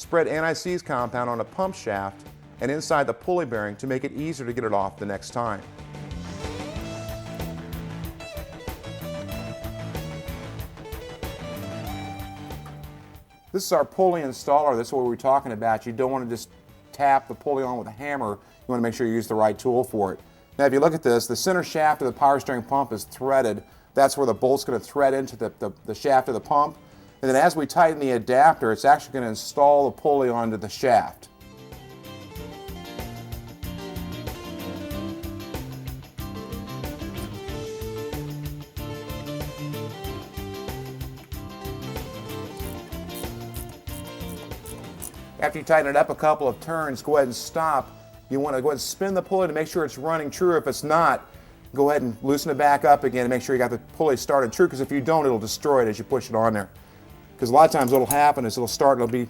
Spread anti-seize compound on a pump shaft and inside the pulley bearing to make it easier to get it off the next time. This is our pulley installer. This is what we were talking about. You don't want to just tap the pulley on with a hammer. You want to make sure you use the right tool for it. Now if you look at this, the center shaft of the power steering pump is threaded. That's where the bolt's going to thread into the shaft of the pump. And then as we tighten the adapter, it's actually going to install the pulley onto the shaft. After you tighten it up a couple of turns, go ahead and stop. You want to go ahead and spin the pulley to make sure it's running true. If it's not, go ahead and loosen it back up again and make sure you got the pulley started true, because if you don't, it'll destroy it as you push it on there. Because a lot of times what'll happen is it'll start and it'll be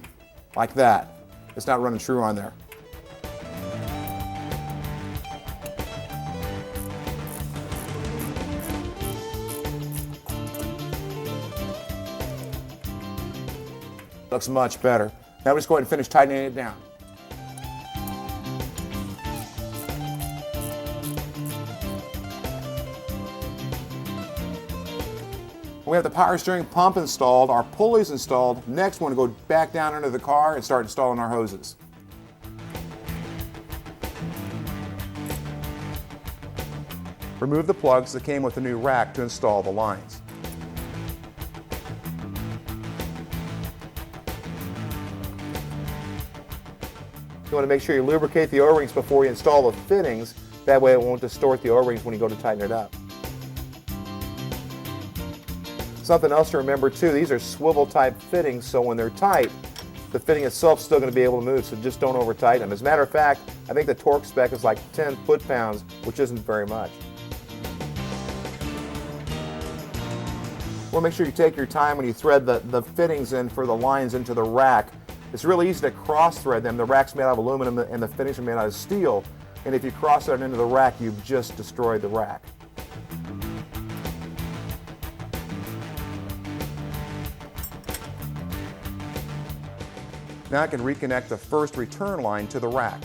like that. It's not running true on there. Looks much better. Now we just go ahead and finish tightening it down. We have the power steering pump installed, our pulleys installed. Next, we want to go back down into the car and start installing our hoses. Remove the plugs that came with the new rack to install the lines. You want to make sure you lubricate the O-rings before you install the fittings. That way it won't distort the O-rings when you go to tighten it up. Something else to remember too, these are swivel type fittings, so when they're tight, the fitting itself is still going to be able to move, so just don't over tighten them. As a matter of fact, I think the torque spec is like 10 foot-pounds, which isn't very much. Well, make sure you take your time when you thread the fittings in for the lines into the rack. It's really easy to cross-thread them. The rack's made out of aluminum and the fittings are made out of steel, and if you cross-thread into the rack, you've just destroyed the rack. Now I can reconnect the first return line to the rack.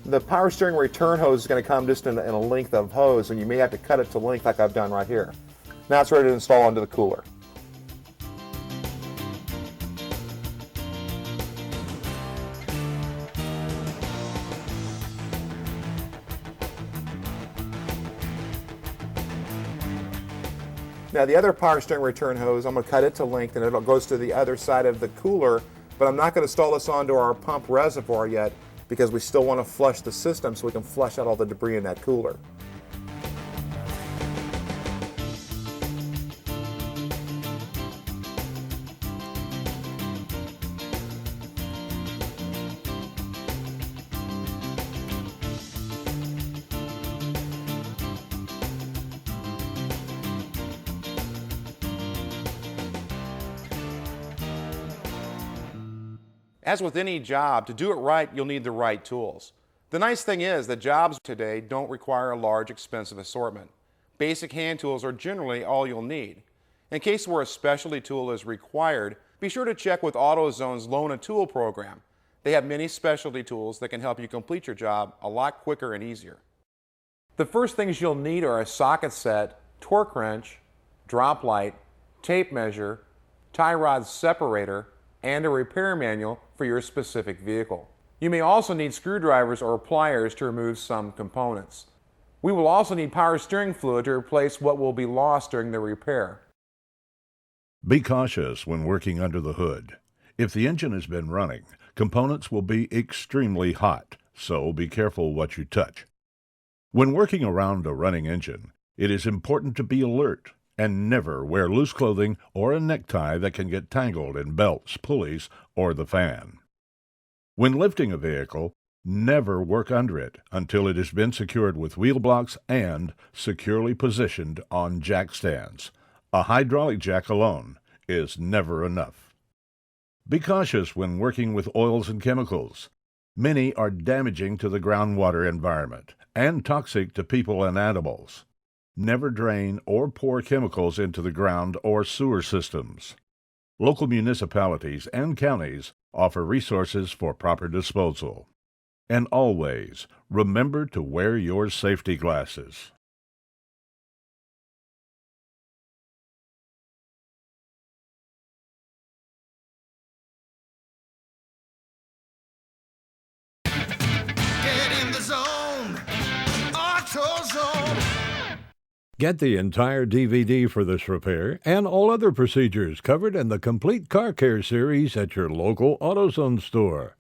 The power steering return hose is going to come just in a length of hose, and you may have to cut it to length like I've done right here. Now it's ready to install into the cooler. Now the other power steering return hose, I'm going to cut it to length and it goes to the other side of the cooler, but I'm not going to install this onto our pump reservoir yet because we still want to flush the system so we can flush out all the debris in that cooler. As with any job, to do it right, you'll need the right tools. The nice thing is that jobs today don't require a large, expensive assortment. Basic hand tools are generally all you'll need. In case where a specialty tool is required, be sure to check with AutoZone's Loan a Tool program. They have many specialty tools that can help you complete your job a lot quicker and easier. The first things you'll need are a socket set, torque wrench, drop light, tape measure, tie rod separator, and a repair manual for your specific vehicle. You may also need screwdrivers or pliers to remove some components. We will also need power steering fluid to replace what will be lost during the repair. Be cautious when working under the hood. If the engine has been running, components will be extremely hot, so be careful what you touch. When working around a running engine, it is important to be alert and never wear loose clothing or a necktie that can get tangled in belts, pulleys, or the fan. When lifting a vehicle, never work under it until it has been secured with wheel blocks and securely positioned on jack stands. A hydraulic jack alone is never enough. Be cautious when working with oils and chemicals. Many are damaging to the groundwater environment and toxic to people and animals. Never drain or pour chemicals into the ground or sewer systems. Local municipalities and counties offer resources for proper disposal. And always, remember to wear your safety glasses. Get in the zone, AutoZone. Get the entire DVD for this repair and all other procedures covered in the complete car care series at your local AutoZone store.